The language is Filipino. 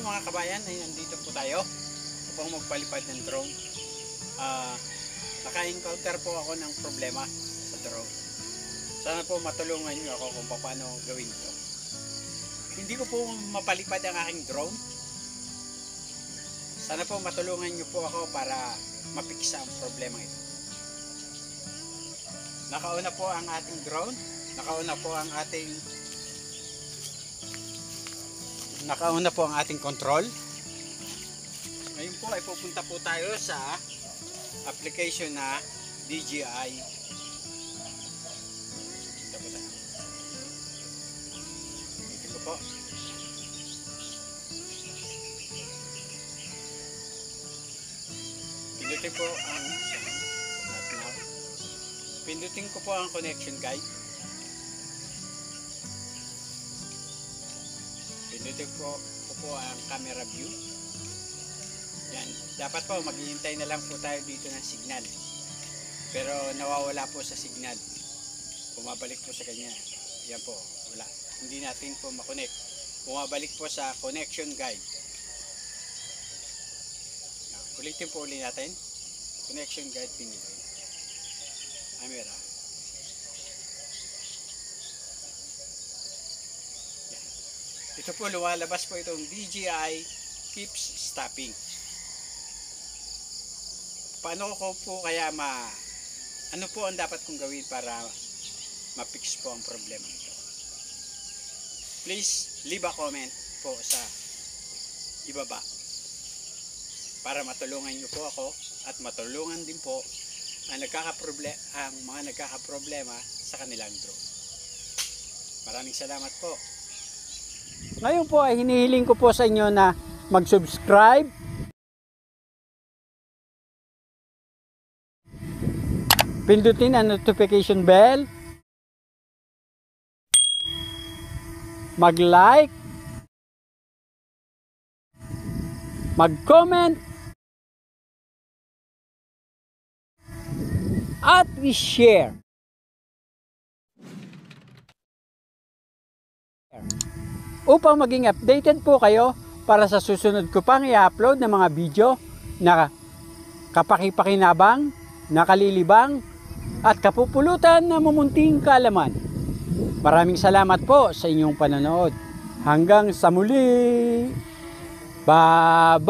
mga kabayan, ay nandito po tayo upang magpalipad ng drone. Naka-encounter po ako ng problema sa drone. Sana po matulungan niyo ako kung paano gawin ito. Hindi ko po mapalipad ang aking drone. Sana po matulungan niyo po ako para mapiksa ang problema ito. Nakauna po ang ating drone. Nakauna po ang ating control. Ngayon po ay pupunta po tayo sa application na DJI. Ito ko po. Pindutin po ang pindutin ko po ang connection guide. Pindutin ko po ang camera view. Yan. Dapat po maghihintay na lang po tayo dito ng signal. Pero nawawala po sa signal. Bumabalik po sa kanya. Yan po. Wala. Hindi natin po makonect. Bumabalik po sa connection guide. Ulitin po ulit natin. Connection guide pinili. Camera. Yan. Ito po lumalabas po itong DJI keeps stopping. Paano ko po kaya ano po ang dapat kong gawin para ma-fix po ang problema ito? Please leave a comment po sa ibaba para matulungan niyo po ako at matulungan din po ang mga nagkakaproblema sa kanilang drone. Maraming salamat po. Ngayon po ay hinihiling ko po sa inyo na mag-subscribe, pindutin ang notification bell, mag-like, mag-comment, at i-share. Upang maging updated po kayo para sa susunod ko pang i-upload ng mga video na kapaki-pakinabang, nakalilibang, at kapupulutan na mumunting kaalaman. Maraming salamat po sa inyong panonood. Hanggang sa muli. Bye-bye!